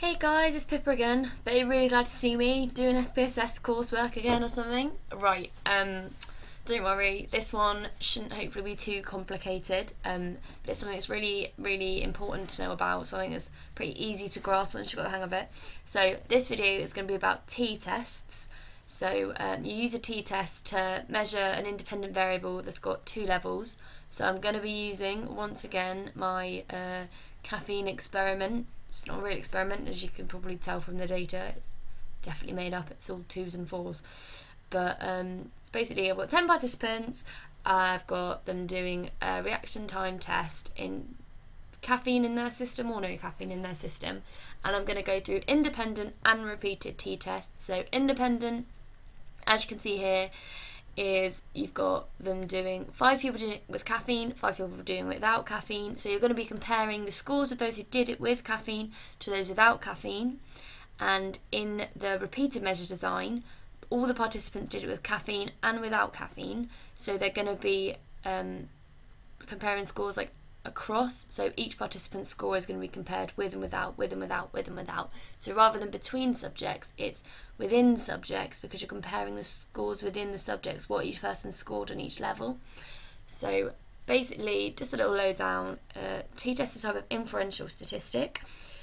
Hey guys, it's Pippa again, but you're really glad to see me doing SPSS coursework again or something. Right, don't worry, this one shouldn't hopefully be too complicated, but it's something that's really important to know about, something that's pretty easy to grasp once you've got the hang of it. So this video is going to be about t-tests. So you use a t-test to measure an independent variable that's got two levels. So I'm going to be using, once again, my caffeine experiment. It's not a real experiment, as you can probably tell from the data. It's definitely made up, it's all 2s and 4s. But it's basically, I've got 10 participants, I've got them doing a reaction time test in caffeine in their system or no caffeine in their system. And I'm going to go through independent and repeated t-tests. So independent, as you can see here, is you've got them doing 5 people doing it with caffeine, 5 people doing it without caffeine. So you're going to be comparing the scores of those who did it with caffeine to those without caffeine. And in the repeated measure design, all the participants did it with caffeine and without caffeine. So they're going to be comparing scores like across, so each participant's score is going to be compared with and without, with and without, with and without. So rather than between subjects, it's within subjects, because you're comparing the scores within the subjects, what each person scored on each level. So basically, just a little lowdown, t-test is a type of inferential statistic,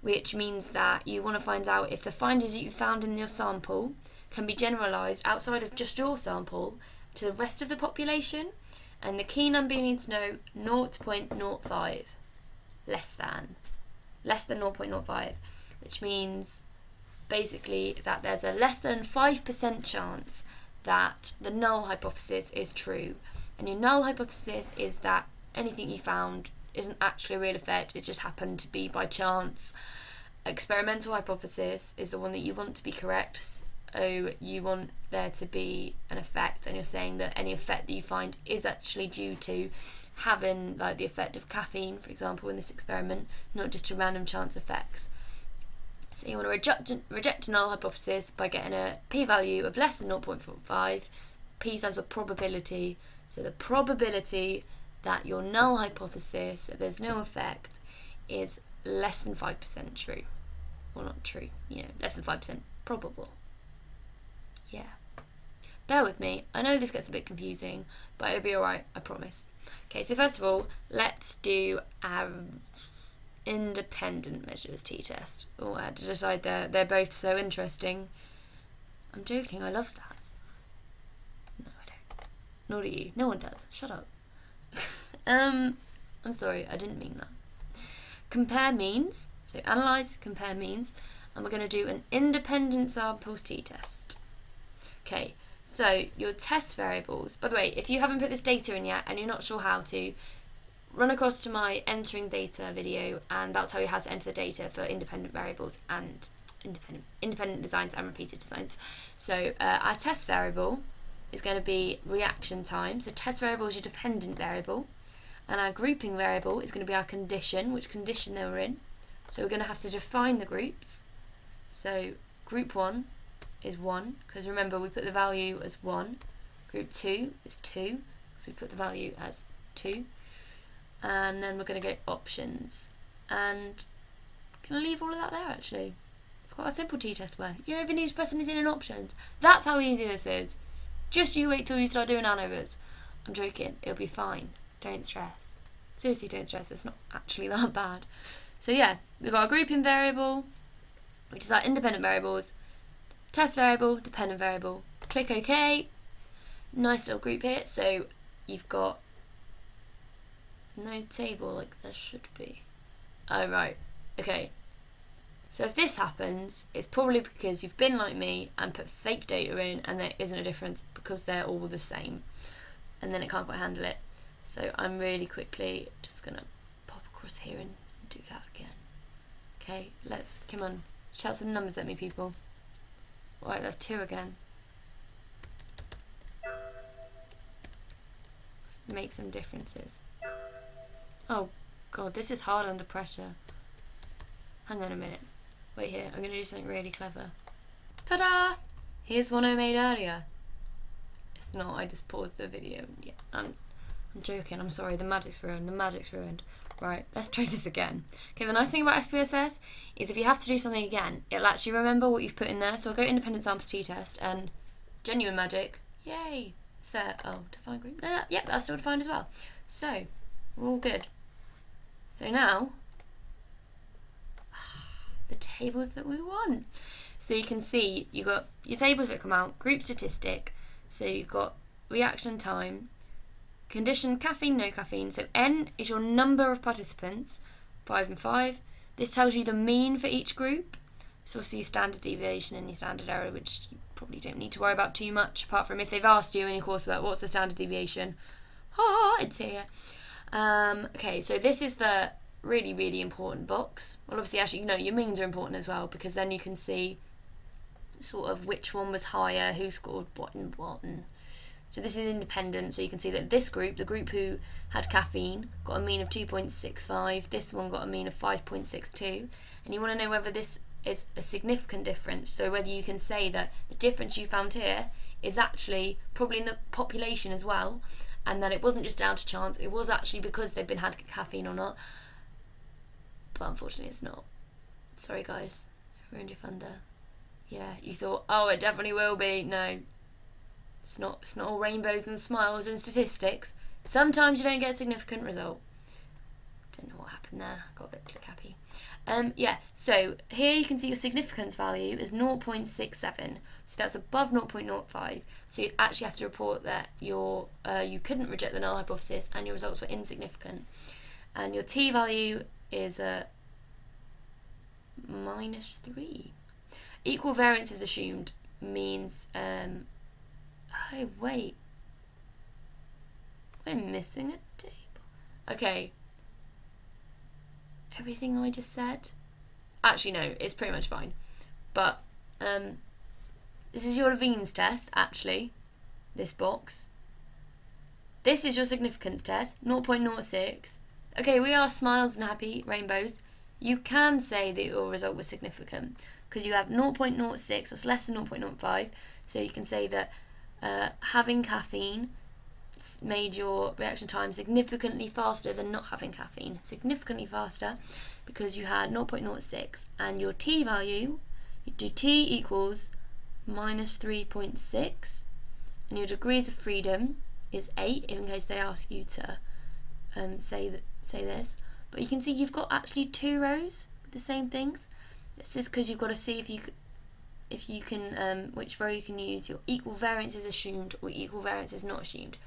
which means that you want to find out if the findings that you found in your sample can be generalised outside of just your sample to the rest of the population. And the key number you need to know, 0.05, less than 0.05, which means basically that there's a less than 5% chance that the null hypothesis is true. And your null hypothesis is that anything you found isn't actually a real effect, it just happened to be by chance. Experimental hypothesis is the one that you want to be correct. So you want there to be an effect, and you're saying that any effect that you find is actually due to having like the effect of caffeine, for example, in this experiment, not just to random chance effects. So you want to reject a null hypothesis by getting a p-value of less than 0.45. P stands for probability, so the probability that your null hypothesis, that there's no effect, is less than 5% true. Well, not true, less than 5% probable. Yeah. Bear with me. I know this gets a bit confusing, but it'll be alright, I promise. Okay, so first of all, let's do our independent measures t-test. Oh, I had to decide they're both so interesting. I'm joking, I love stats. No, I don't. Nor do you. No one does. Shut up. I'm sorry, I didn't mean that. Compare means. So analyse, compare means. And we're going to do an independent samples t-test. Okay, so your test variables, by the way, if you haven't put this data in yet and you're not sure how to, run across to my entering data video, and that'll tell you how to enter the data for independent variables and independent designs and repeated designs. So our test variable is going to be reaction time. So test variable is your dependent variable, and our grouping variable is going to be our condition, which condition they were in. So we're going to have to define the groups. So group 1 is 1, because remember we put the value as 1. Group 2 is 2, so we put the value as 2. And then we're going to go options. And I'm going to leave all of that there actually. I've got a simple t-test where you don't even need to press anything in options. That's how easy this is. Just you wait till you start doing anovas. I'm joking, it'll be fine. Don't stress. Seriously, don't stress, it's not actually that bad. So yeah, we've got a grouping variable, which is our independent variables. Test variable, dependent variable. Click OK. Nice little group here. So you've got no table like there should be. Oh, right. Okay. So if this happens, it's probably because you've been like me and put fake data in and there isn't a difference because they're all the same. And then it can't quite handle it. So I'm really quickly just going to pop across here and do that again. Okay, come on. Shout some numbers at me, people. Right, that's 2 again. Let's make some differences. Oh god, this is hard under pressure. Hang on a minute. Wait here, I'm going to do something really clever. Ta-da! Here's one I made earlier. It's not, I just paused the video. Yeah, I'm joking, I'm sorry, the magic's ruined, Right, let's try this again. Okay, the nice thing about SPSS is if you have to do something again, it'll actually remember what you've put in there. So I'll go independent samples t-test and genuine magic, yay, it's there. Oh, define group, no, yep, that's still defined as well. So, we're all good. So now, the tables that we want. So you can see, you've got your tables that come out, group statistic, so you've got reaction time, condition, caffeine, no caffeine. So N is your number of participants, 5 and 5. This tells you the mean for each group. It's also your standard deviation and your standard error, which you probably don't need to worry about too much, apart from if they've asked you in your coursework, what's the standard deviation? It's here. Okay, so this is the really, really important box. Well, obviously, actually, no, your means are important as well, because then you can see sort of which one was higher, who scored what and what. And so this is independent, so you can see that this group, the group who had caffeine, got a mean of 2.65, this one got a mean of 5.62, and you want to know whether this is a significant difference, so whether you can say that the difference you found here is actually probably in the population as well, and that it wasn't just down to chance, it was actually because they've been had caffeine or not. But unfortunately it's not. Sorry guys, ruined your fun there. Yeah, you thought, oh, it definitely will be. No, it's not all rainbows and smiles and statistics. Sometimes you don't get a significant result. Don't know what happened there, got a bit click happy. Yeah, so here you can see your significance value is 0.67, so that's above 0.05, so you'd actually have to report that you couldn't reject the null hypothesis and your results were insignificant. And your t-value is -3. Equal variance is assumed means, oh wait, we're missing a table. Okay. Everything I just said? Actually, no, it's pretty much fine. But this is your Levine's test, actually, this box. This is your significance test, 0.06. Okay, we are smiles and happy rainbows. You can say that your result was significant because you have 0.06, that's less than 0.05. So you can say that having caffeine made your reaction time significantly faster than not having caffeine. Significantly faster because you had 0.06, and your t-value, you do t equals -3.6, and your degrees of freedom is 8, in case they ask you to say this. But you can see you've got actually 2 rows with the same things. This is because you've got to see if you can which row you can use. Your equal variance is assumed or equal variance is not assumed.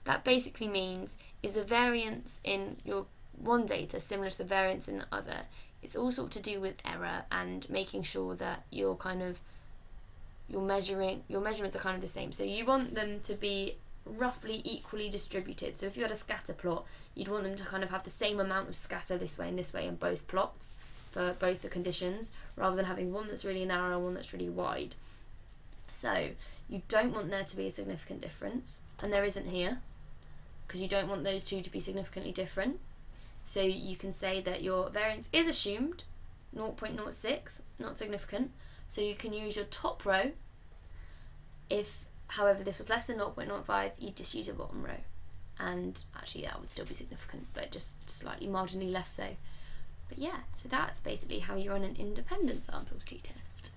That basically means, is the variance in your one data similar to the variance in the other? It's all sort of to do with error and making sure that your measurements are kind of the same. So you want them to be roughly equally distributed. So if you had a scatter plot, you'd want them to kind of have the same amount of scatter this way and this way in both plots for both the conditions, rather than having one that's really narrow and one that's really wide. So you don't want there to be a significant difference, and there isn't here, because you don't want those two to be significantly different. So you can say that your variance is assumed, 0.06, not significant. So you can use your top row. If, however, this was less than 0.05, you'd just use your bottom row. And actually that would still be significant, but just slightly marginally less so. But yeah, so that's basically how you run an independent samples t-test.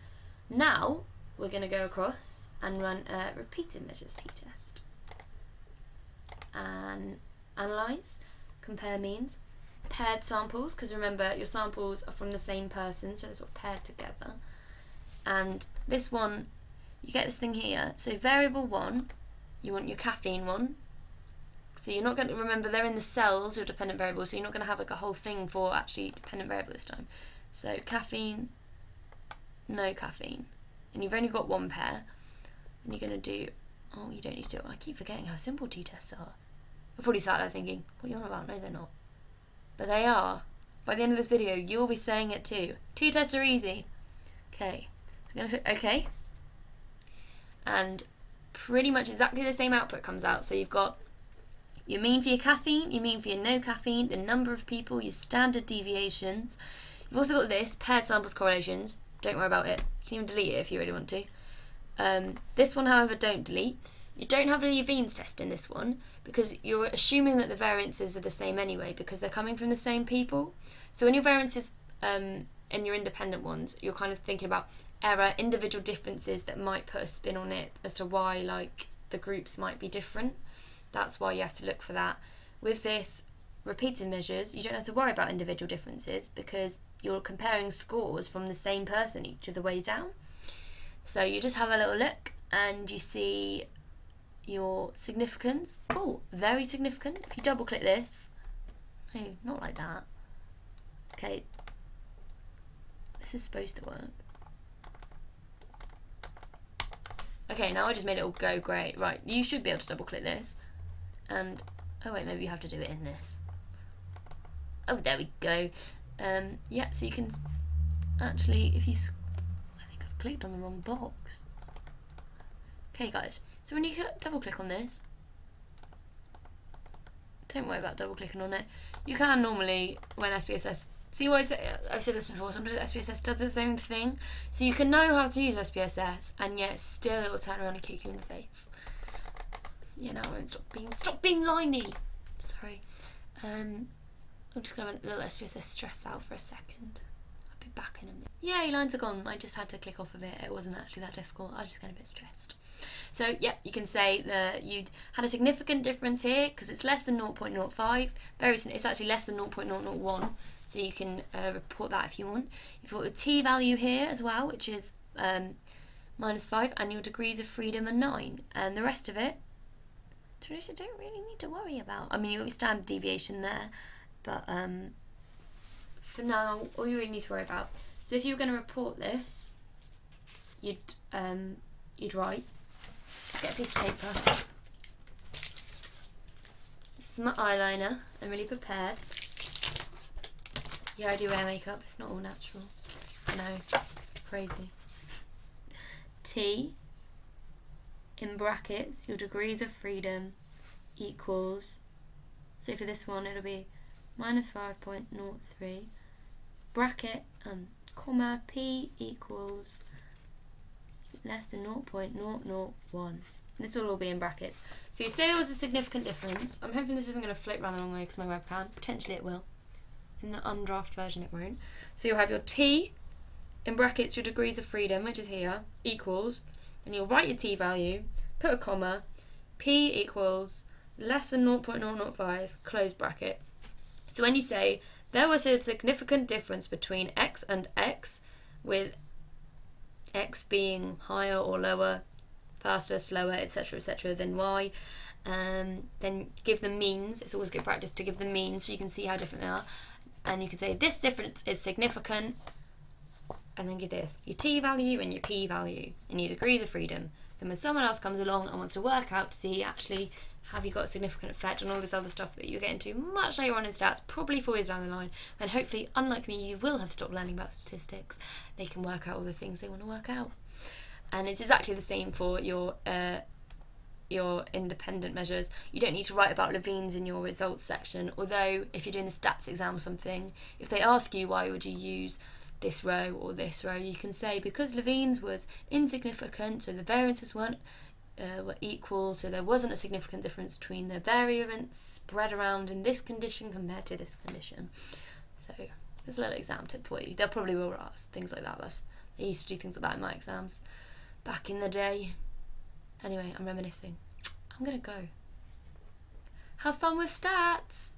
Now we're going to go across and run a repeated measures t-test. And analyse, compare means, paired samples, because remember your samples are from the same person, so they're sort of paired together. And this one, you get this thing here. So variable 1, you want your caffeine one. So you're not going to remember they're in the cells, your dependent variables, so you're not going to have like a whole thing for actually dependent variable this time. So caffeine, no caffeine, and you've only got one pair. And you're going to do, oh, you don't need to do it. I keep forgetting how simple t-tests are. You're probably sat there thinking, what are you on about? No, they're not. But they are. By the end of this video, you'll be saying it too. T-tests are easy. Okay. So I'm going to click OK. And pretty much exactly the same output comes out. So you've got your mean for your caffeine, your mean for your no caffeine, the number of people, your standard deviations. You've also got this, paired samples correlations. Don't worry about it. You can even delete it if you really want to. This one, however, don't delete. You don't have a Levene's test in this one because you're assuming that the variances are the same anyway because they're coming from the same people. So when your variances and your independent ones, you're kind of thinking about error, individual differences that might put a spin on it as to why like the groups might be different. That's why you have to look for that. With this repeated measures, you don't have to worry about individual differences because you're comparing scores from the same person each of the way down. So you just have a little look and you see your significance. Oh, very significant. If you double click this, no, not like that. Okay, this is supposed to work. Okay, now I just made it all go great. Right, you should be able to double click this. And, oh wait, maybe you have to do it in this. Oh, there we go. Yeah, so you can actually, if you, I think I've clicked on the wrong box. Okay guys, so when you double click on this, don't worry about double clicking on it. You can normally, when SPSS, see what I've said this before, sometimes SPSS does its own thing. So you can know how to use SPSS and yet still it will turn around and kick you in the face. Yeah, now I won't stop being liney. Sorry. I'm just gonna have a little SPSS stress out for a second. I'll be back in a minute. Yay, lines are gone. I just had to click off of it. It wasn't actually that difficult. I was just getting a bit stressed. So yeah, you can say that you had a significant difference here because it's less than 0.05. It's actually less than 0.001. So you can report that if you want. You've got a t value here as well, which is -5, and your degrees of freedom are 9. And the rest of it, you don't really need to worry about. I mean, you've got your standard deviation there, but for now, all you really need to worry about. So if you were going to report this, you'd write. Let's get a piece of paper. This is my eyeliner. I'm really prepared. Yeah, I do wear makeup. It's not all natural. No, crazy. T, in brackets, your degrees of freedom equals, so for this one it'll be -5.03, bracket, comma, P equals less than 0.001. This will all be in brackets. So you say there was a significant difference. I'm hoping this isn't going to float around the wrong way because my webcam, potentially it will. In the undraft version it won't. So you'll have your T, in brackets your degrees of freedom, which is here, equals, and you'll write your T value, put a comma, P equals less than 0.005, close bracket. So when you say there was a significant difference between X and X, with X being higher or lower, faster, slower, etc., than Y, then give them means. It's always good practice to give them means so you can see how different they are. And you can say this difference is significant, and then give this, your T value and your P value, and your degrees of freedom. So when someone else comes along and wants to work out to see actually have you got a significant effect on all this other stuff that you get into much later on in stats, probably 4 years down the line, and hopefully, unlike me, you will have stopped learning about statistics. They can work out all the things they want to work out. And it's exactly the same for your independent measures. You don't need to write about Levene's in your results section, although if you're doing a stats exam or something, if they ask you why would you use this row or this row, you can say because Levene's was insignificant, so the variances were equal, so there wasn't a significant difference between the variance spread around in this condition compared to this condition. So there's a little exam tip for you. They probably will ask things like that. They used to do things like that in my exams back in the day. Anyway, I'm reminiscing. I'm gonna go. Have fun with stats!